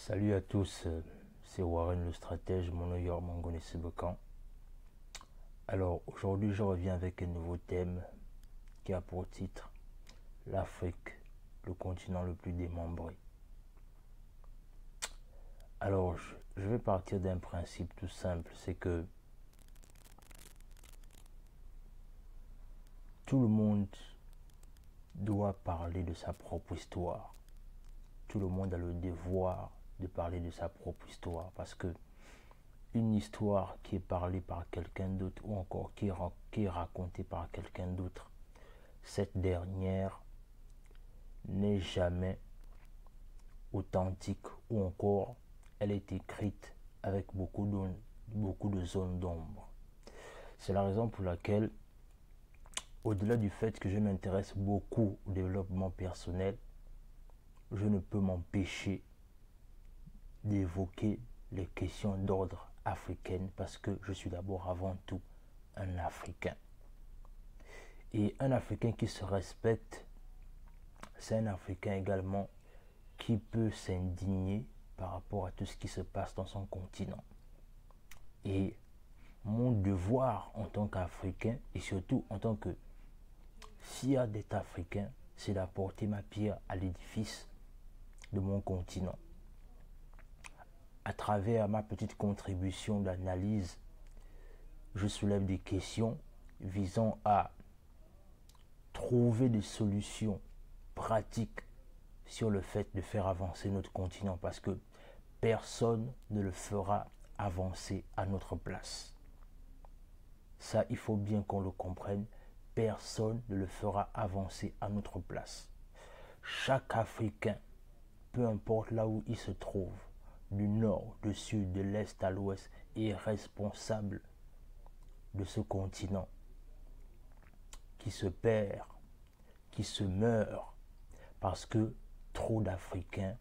Salut à tous, c'est Warren le stratège, mon New York Mangone Sebekan. Alors aujourd'hui je reviens avec un nouveau thème qui a pour titre l'Afrique, le continent le plus démembré. Alors je vais partir d'un principe tout simple, c'est que tout le monde doit parler de sa propre histoire. Tout le monde a le devoir de parler de sa propre histoire parce que une histoire qui est parlée par quelqu'un d'autre ou encore qui est racontée par quelqu'un d'autre, cette dernière n'est jamais authentique ou encore elle est écrite avec beaucoup de zones d'ombre. C'est la raison pour laquelle, au-delà du fait que je m'intéresse beaucoup au développement personnel, je ne peux m'empêcher d'évoquer les questions d'ordre africain parce que je suis d'abord avant tout un Africain. Et un Africain qui se respecte, c'est un Africain également qui peut s'indigner par rapport à tout ce qui se passe dans son continent. Et mon devoir en tant qu'Africain et surtout en tant que fier d'être Africain, c'est d'apporter ma pierre à l'édifice de mon continent. À travers ma petite contribution d'analyse, je soulève des questions visant à trouver des solutions pratiques sur le fait de faire avancer notre continent parce que personne ne le fera avancer à notre place. Ça, il faut bien qu'on le comprenne. Personne ne le fera avancer à notre place. Chaque Africain, peu importe là où il se trouve, du nord, du sud, de l'est à l'ouest, est responsable de ce continent qui se perd, qui se meurt, parce que trop d'Africains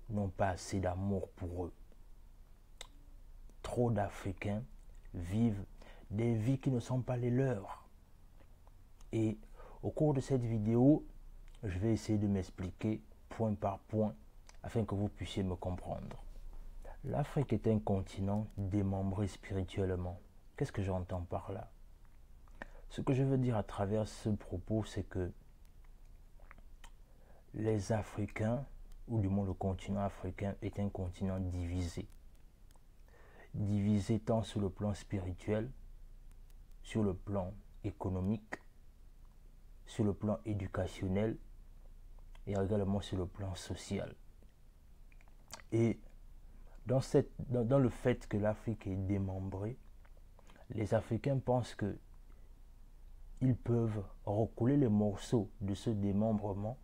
n'ont pas assez d'amour pour eux. Trop d'Africains vivent des vies qui ne sont pas les leurs. Et au cours de cette vidéo, je vais essayer de m'expliquer point par point afin que vous puissiez me comprendre. L'Afrique est un continent démembré spirituellement. Qu'est-ce que j'entends par là? Ce que je veux dire à travers ce propos, c'est que les Africains, ou du moins le continent africain, est un continent divisé. Divisé tant sur le plan spirituel, sur le plan économique, sur le plan éducationnel et également sur le plan social. Et dans le fait que l'Afrique est démembrée, les Africains pensent que ils peuvent recoller les morceaux de ce démembrement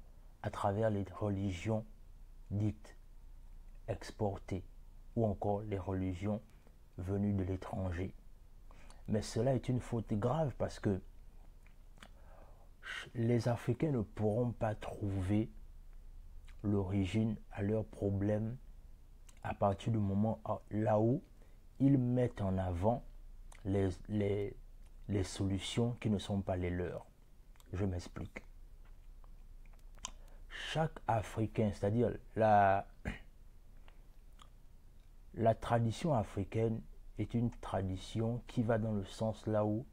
à travers les religions dites exportées ou encore les religions venues de l'étranger. Mais cela est une faute grave parce que les Africains ne pourront pas trouver l'origine à leurs problèmes à partir du moment là où ils mettent en avant les solutions qui ne sont pas les leurs. Je m'explique. Chaque Africain, c'est-à-dire la tradition africaine est une tradition qui va dans le sens là où,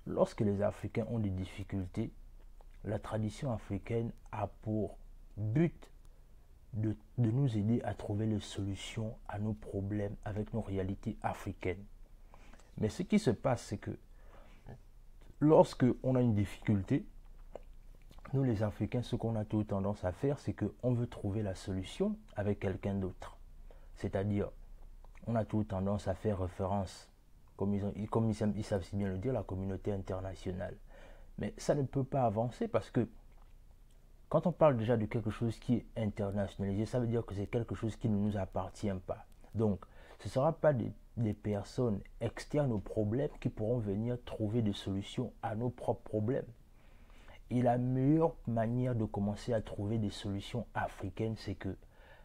lorsque les Africains ont des difficultés, la tradition africaine a pour but de nous aider à trouver les solutions à nos problèmes avec nos réalités africaines. Mais ce qui se passe, c'est que lorsque on a une difficulté, nous les Africains, ce qu'on a toujours tendance à faire, c'est qu'on veut trouver la solution avec quelqu'un d'autre. C'est-à-dire, on a toujours tendance à faire référence, comme ils savent si bien le dire, la communauté internationale. Mais ça ne peut pas avancer parce que quand on parle déjà de quelque chose qui est internationalisé, ça veut dire que c'est quelque chose qui ne nous appartient pas. Donc, ce ne sera pas des personnes externes aux problèmes qui pourront venir trouver des solutions à nos propres problèmes. Et la meilleure manière de commencer à trouver des solutions africaines, c'est que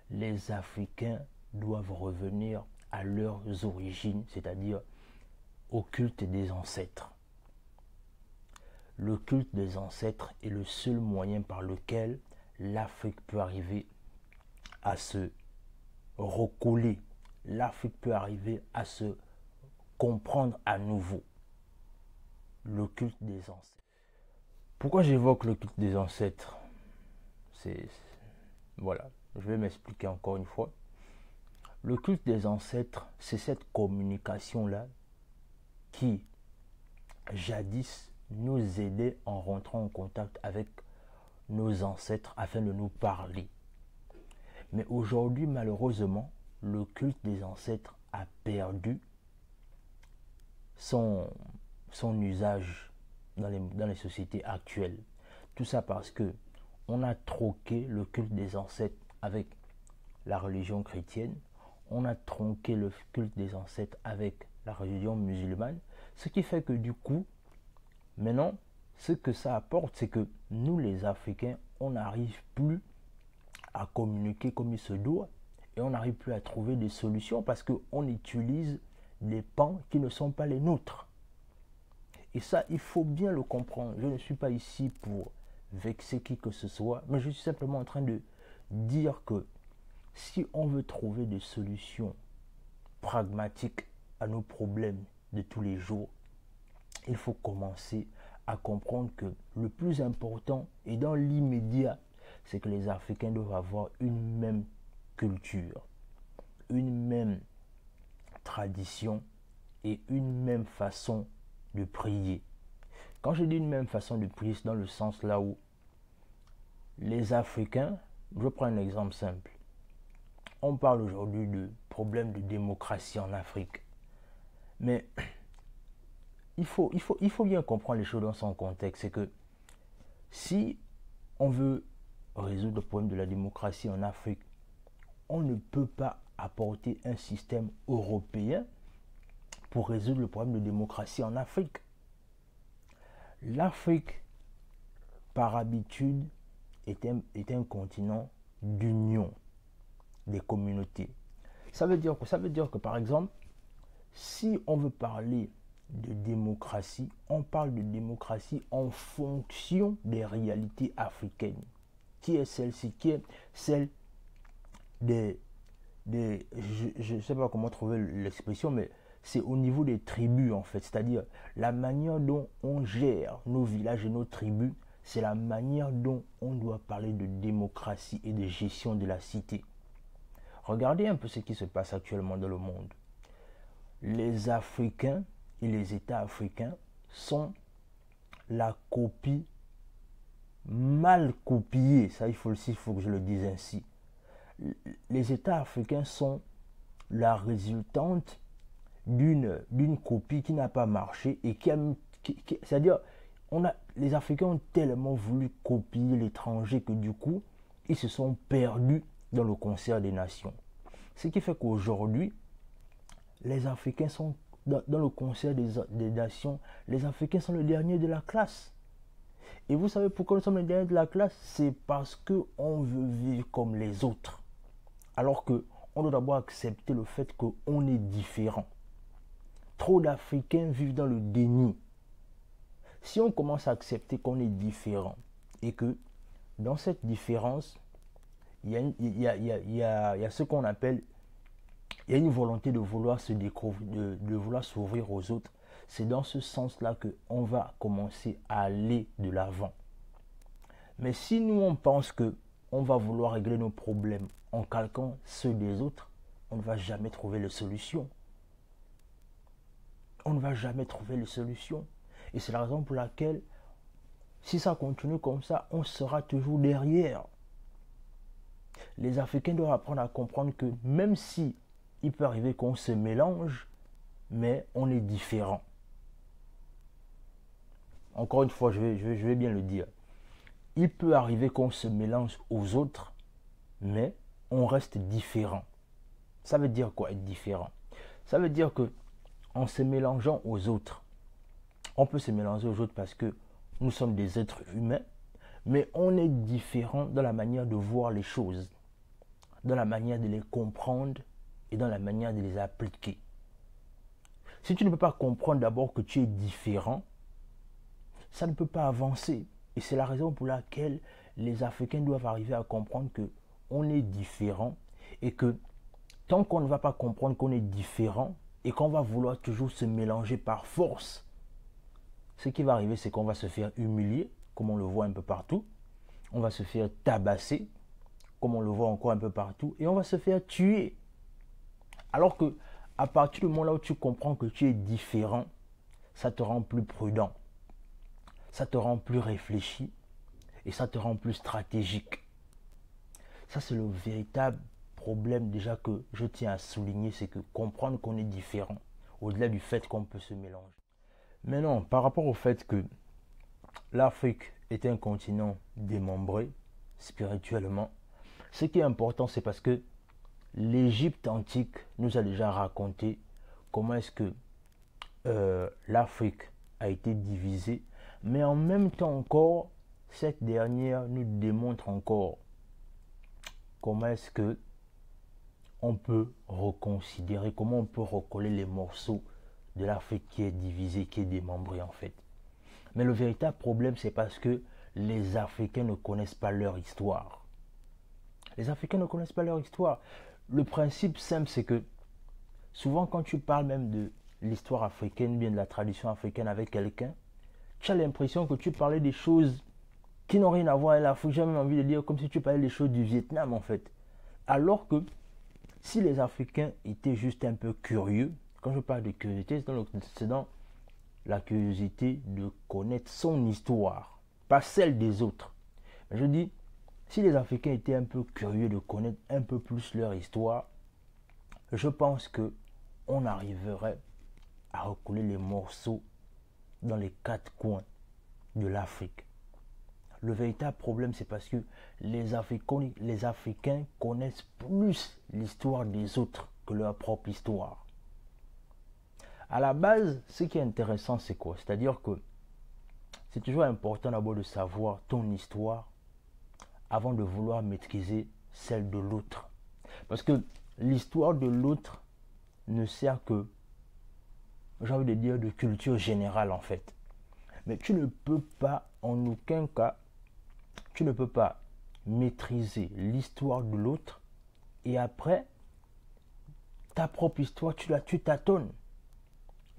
les Africains doivent revenir à leurs origines, c'est-à-dire au culte des ancêtres. Le culte des ancêtres est le seul moyen par lequel l'Afrique peut arriver à se recoller. L'Afrique peut arriver à se comprendre à nouveau. Le culte des ancêtres. Pourquoi j'évoque le culte des ancêtres? Voilà, je vais m'expliquer encore une fois. Le culte des ancêtres, c'est cette communication-là qui, jadis, nous aidait en rentrant en contact avec nos ancêtres afin de nous parler. Mais aujourd'hui, malheureusement, le culte des ancêtres a perdu son usage dans les sociétés actuelles. Tout ça parce que on a troqué le culte des ancêtres avec la religion chrétienne, on a tronqué le culte des ancêtres avec la religion musulmane, ce qui fait que du coup, maintenant, ce que ça apporte, c'est que nous les Africains, on n'arrive plus à communiquer comme il se doit et on n'arrive plus à trouver des solutions parce qu'on utilise des pans qui ne sont pas les nôtres. Et ça, il faut bien le comprendre. Je ne suis pas ici pour vexer qui que ce soit, mais je suis simplement en train de dire que si on veut trouver des solutions pragmatiques à nos problèmes de tous les jours, il faut commencer à comprendre que le plus important et dans l'immédiat, c'est que les Africains doivent avoir une même culture, une même tradition et une même façon de prier. Quand je dis une même façon de prier, c'est dans le sens là où les Africains, je prends un exemple simple. On parle aujourd'hui de problèmes de démocratie en Afrique. Mais il faut bien comprendre les choses dans son contexte. C'est que si on veut résoudre le problème de la démocratie en Afrique, on ne peut pas apporter un système européen pour résoudre le problème de démocratie en Afrique. L'Afrique, par habitude, est un continent d'union des communautés. Ça veut dire que, par exemple, si on veut parler de démocratie, on parle de démocratie en fonction des réalités africaines. Qui est celle-ci? Qui est celle je ne sais pas comment trouver l'expression, mais c'est au niveau des tribus en fait. C'est-à-dire la manière dont on gère nos villages et nos tribus, c'est la manière dont on doit parler de démocratie et de gestion de la cité. Regardez un peu ce qui se passe actuellement dans le monde. Les Africains et les États africains sont la copie mal copiée, ça il faut que je le dise ainsi. Les États africains sont la résultante d'une copie qui n'a pas marché et c'est-à-dire les Africains ont tellement voulu copier l'étranger que du coup ils se sont perdus dans le concert des nations. Ce qui fait qu'aujourd'hui les Africains sont dans le concert des nations, les Africains sont les derniers de la classe. Et vous savez pourquoi nous sommes les derniers de la classe? C'est parce qu'on veut vivre comme les autres. Alors qu'on doit d'abord accepter le fait qu'on est différent. Trop d'Africains vivent dans le déni. Si on commence à accepter qu'on est différent et que dans cette différence, il y a ce qu'on appelle, il y a une volonté de vouloir se découvrir, de vouloir s'ouvrir aux autres. C'est dans ce sens-là qu'on va commencer à aller de l'avant. Mais si nous on pense qu'on va vouloir régler nos problèmes en calquant ceux des autres, on ne va jamais trouver les solutions. On ne va jamais trouver les solutions. Et c'est la raison pour laquelle, si ça continue comme ça, on sera toujours derrière. Les Africains doivent apprendre à comprendre que même si il peut arriver qu'on se mélange, mais on est différent. Encore une fois, je vais bien le dire. Il peut arriver qu'on se mélange aux autres, mais on reste différent. Ça veut dire quoi être différent? Ça veut dire que en se mélangeant aux autres, on peut se mélanger aux autres parce que nous sommes des êtres humains, mais on est différent dans la manière de voir les choses, dans la manière de les comprendre et dans la manière de les appliquer. Si tu ne peux pas comprendre d'abord que tu es différent, ça ne peut pas avancer. Et c'est la raison pour laquelle les Africains doivent arriver à comprendre qu'on est différent et que tant qu'on ne va pas comprendre qu'on est différent et qu'on va vouloir toujours se mélanger par force, ce qui va arriver, c'est qu'on va se faire humilier, comme on le voit un peu partout. On va se faire tabasser, comme on le voit encore un peu partout. Et on va se faire tuer. Alors que, à partir du moment là où tu comprends que tu es différent, ça te rend plus prudent. Ça te rend plus réfléchi. Et ça te rend plus stratégique. Ça, c'est le véritable problème déjà que je tiens à souligner, c'est que comprendre qu'on est différent, au-delà du fait qu'on peut se mélanger. Mais non, par rapport au fait que l'Afrique est un continent démembré spirituellement, ce qui est important, c'est parce que l'Égypte antique nous a déjà raconté comment est-ce que l'Afrique a été divisée, mais en même temps encore, cette dernière nous démontre encore comment est-ce que on peut reconsidérer, comment on peut recoller les morceaux de l'Afrique qui est divisée, qui est démembrée en fait. Mais le véritable problème, c'est parce que les Africains ne connaissent pas leur histoire. Les Africains ne connaissent pas leur histoire. Le principe simple, c'est que souvent quand tu parles même de l'histoire africaine, bien de la tradition africaine avec quelqu'un, tu as l'impression que tu parlais des choses qui n'ont rien à voir avec l'Afrique. J'ai même envie de dire comme si tu parlais des choses du Vietnam en fait. Alors que si les Africains étaient juste un peu curieux, quand je parle de curiosité, c'est dans la curiosité de connaître son histoire, pas celle des autres. Je dis, si les Africains étaient un peu curieux de connaître un peu plus leur histoire, je pense que on arriverait à recoller les morceaux dans les quatre coins de l'Afrique. Le véritable problème, c'est parce que les Africains connaissent plus l'histoire des autres que leur propre histoire. À la base, ce qui est intéressant, c'est quoi? C'est-à-dire que c'est toujours important d'abord de savoir ton histoire avant de vouloir maîtriser celle de l'autre. Parce que l'histoire de l'autre ne sert que, j'ai envie de dire, de culture générale en fait. Mais tu ne peux pas, en aucun cas, tu ne peux pas maîtriser l'histoire de l'autre et après, ta propre histoire, tu tâtonnes.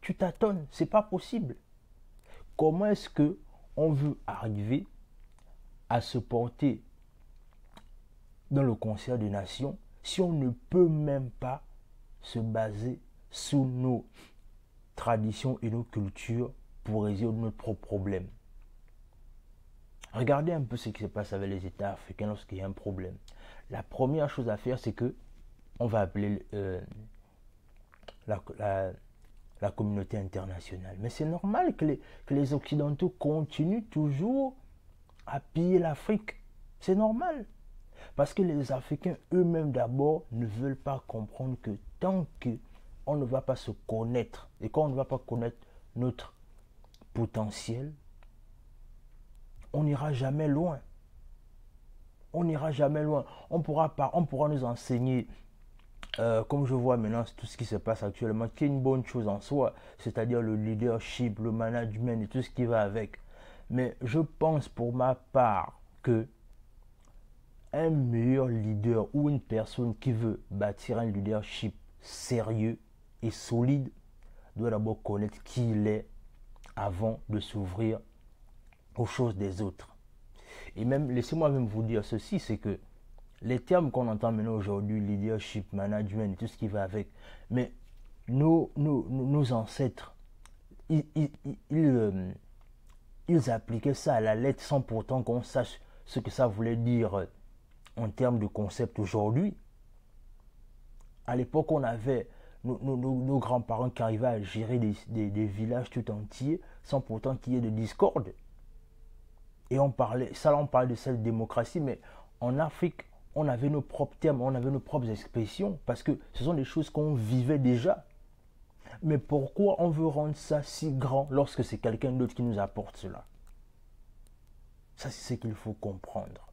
Tu tâtonnes, c'est pas possible. Comment est-ce que on veut arriver à se porter dans le concert des nations si on ne peut même pas se baser sur nos traditions et nos cultures pour résoudre notre propre problème? Regardez un peu ce qui se passe avec les États africains lorsqu'il y a un problème. La première chose à faire, c'est que on va appeler la communauté internationale. Mais c'est normal que les Occidentaux continuent toujours à piller l'Afrique. C'est normal. Parce que les Africains eux-mêmes d'abord ne veulent pas comprendre que tant qu'on ne va pas se connaître et qu'on ne va pas connaître notre potentiel, on n'ira jamais loin. On n'ira jamais loin. On pourra nous enseigner, comme je vois maintenant tout ce qui se passe actuellement, qui est une bonne chose en soi, c'est-à-dire le leadership, le management et tout ce qui va avec. Mais je pense pour ma part que un meilleur leader ou une personne qui veut bâtir un leadership sérieux et solide doit d'abord connaître qui il est avant de s'ouvrir aux choses des autres. Et même, laissez-moi même vous dire ceci, c'est que les termes qu'on entend maintenant aujourd'hui, leadership, management, tout ce qui va avec, mais nos ancêtres, ils appliquaient ça à la lettre sans pourtant qu'on sache ce que ça voulait dire en termes de concept aujourd'hui. À l'époque, on avait nos grands-parents qui arrivaient à gérer des villages tout entiers sans pourtant qu'il y ait de discorde. Et on parlait de cette démocratie, mais en Afrique, on avait nos propres termes, on avait nos propres expressions, parce que ce sont des choses qu'on vivait déjà. Mais pourquoi on veut rendre ça si grand lorsque c'est quelqu'un d'autre qui nous apporte cela? Ça, c'est ce qu'il faut comprendre.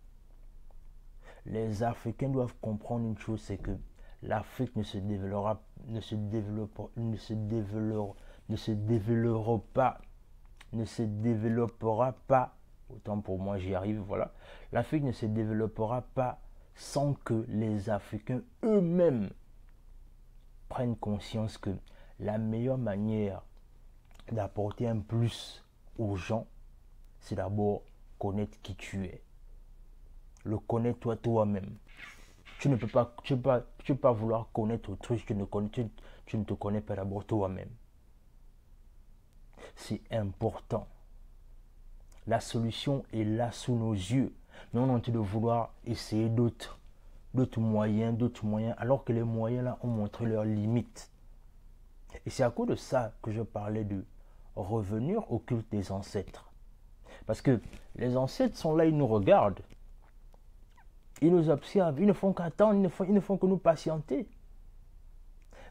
Les Africains doivent comprendre une chose, c'est que l'Afrique ne se développera pas, autant pour moi j'y arrive, voilà. L'Afrique ne se développera pas sans que les Africains eux-mêmes prennent conscience que la meilleure manière d'apporter un plus aux gens, c'est d'abord connaître qui tu es. Le connaître toi-même. Tu ne peux pas vouloir connaître autrui, tu ne te connais pas d'abord toi-même. C'est important. La solution est là sous nos yeux. Mais on est en train de vouloir essayer d'autres moyens, alors que les moyens là ont montré leurs limites. Et c'est à cause de ça que je parlais de revenir au culte des ancêtres. Parce que les ancêtres sont là, ils nous regardent. Ils nous observent, ils ne font qu'attendre, ils ne font que nous patienter.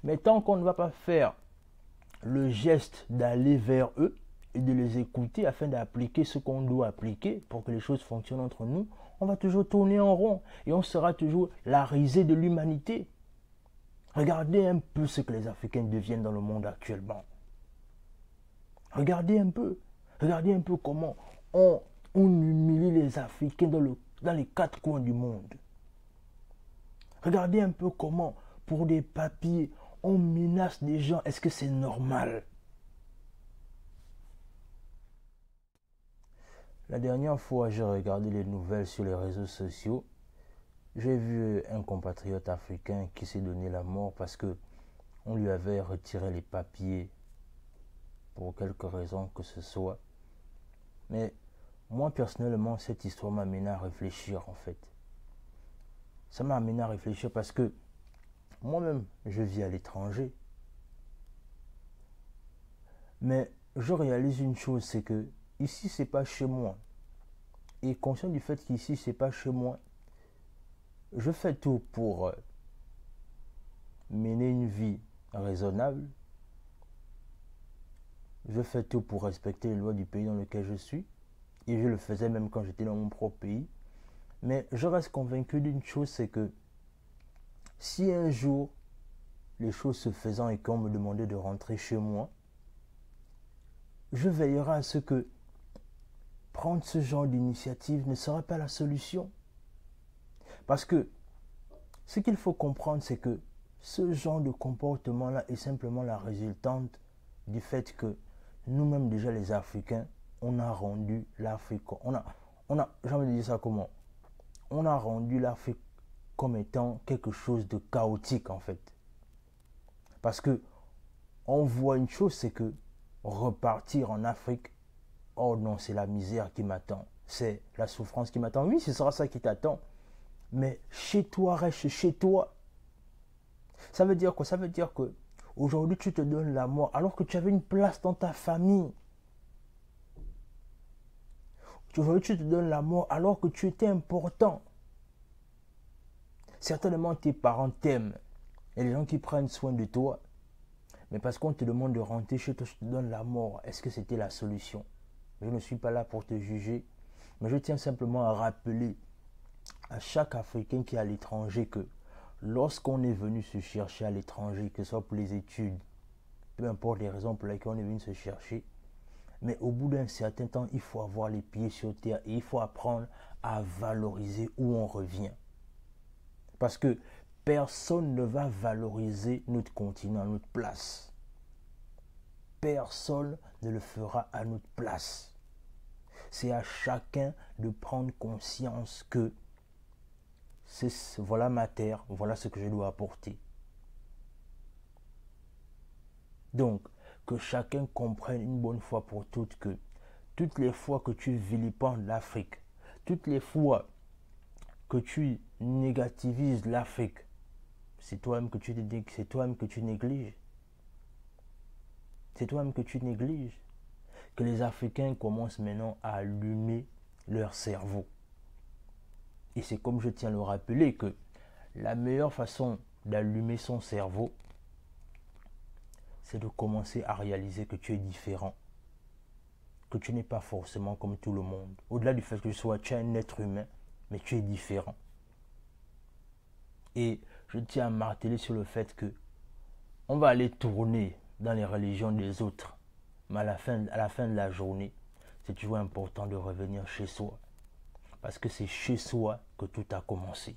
Mais tant qu'on ne va pas faire le geste d'aller vers eux et de les écouter afin d'appliquer ce qu'on doit appliquer pour que les choses fonctionnent entre nous, on va toujours tourner en rond et on sera toujours la risée de l'humanité. Regardez un peu ce que les Africains deviennent dans le monde actuellement. Regardez un peu comment on humilie les Africains dans les quatre coins du monde. Regardez un peu comment, pour des papiers, on menace des gens. Est-ce que c'est normal? La dernière fois, j'ai regardé les nouvelles sur les réseaux sociaux. J'ai vu un compatriote africain qui s'est donné la mort parce que on lui avait retiré les papiers pour quelque raison que ce soit. Mais moi, personnellement, cette histoire m'a amené à réfléchir, en fait. Ça m'a amené à réfléchir parce que moi-même, je vis à l'étranger. Mais je réalise une chose, c'est que ici, c'est pas chez moi. Et conscient du fait qu'ici, c'est pas chez moi, je fais tout pour mener une vie raisonnable. Je fais tout pour respecter les lois du pays dans lequel je suis. Et je le faisais même quand j'étais dans mon propre pays. Mais je reste convaincu d'une chose, c'est que si un jour, les choses se faisant et qu'on me demandait de rentrer chez moi, je veillerai à ce que prendre ce genre d'initiative ne sera pas la solution. Parce que ce qu'il faut comprendre, c'est que ce genre de comportement-là est simplement la résultante du fait que nous-mêmes déjà les Africains, on a rendu l'Afrique, j'ai envie de dire ça comment? On a rendu l'Afrique comme étant quelque chose de chaotique en fait. Parce que on voit une chose, c'est que repartir en Afrique, oh non, c'est la misère qui m'attend, c'est la souffrance qui m'attend. Oui, ce sera ça qui t'attend. Mais chez toi, reste chez toi. Ça veut dire quoi? Ça veut dire que aujourd'hui tu te donnes la mort alors que tu avais une place dans ta famille. Aujourd'hui tu te donnes la mort alors que tu étais important. Certainement tes parents t'aiment. Il y a des gens qui prennent soin de toi. Mais parce qu'on te demande de rentrer chez toi, tu te donnes la mort. Est-ce que c'était la solution? Je ne suis pas là pour te juger. Mais je tiens simplement à rappeler à chaque Africain qui est à l'étranger que lorsqu'on est venu se chercher à l'étranger, que ce soit pour les études, peu importe les raisons pour lesquelles on est venu se chercher, mais au bout d'un certain temps, il faut avoir les pieds sur terre et il faut apprendre à valoriser où on revient. Parce que personne ne va valoriser notre continent, notre place. Personne ne le fera à notre place. C'est à chacun de prendre conscience que voilà ma terre, voilà ce que je dois apporter. Donc, que chacun comprenne une bonne fois pour toutes que toutes les fois que tu vilipendes l'Afrique, toutes les fois que tu négativises l'Afrique, c'est toi-même que tu négliges. C'est toi-même que tu négliges. Que les Africains commencent maintenant à allumer leur cerveau. Et c'est comme je tiens à le rappeler que la meilleure façon d'allumer son cerveau, c'est de commencer à réaliser que tu es différent. Que tu n'es pas forcément comme tout le monde. Au-delà du fait que tu es un être humain, mais tu es différent. Et je tiens à marteler sur le fait que on va aller tourner dans les religions des autres. Mais à la fin de la journée, c'est toujours important de revenir chez soi. Parce que c'est chez soi que tout a commencé.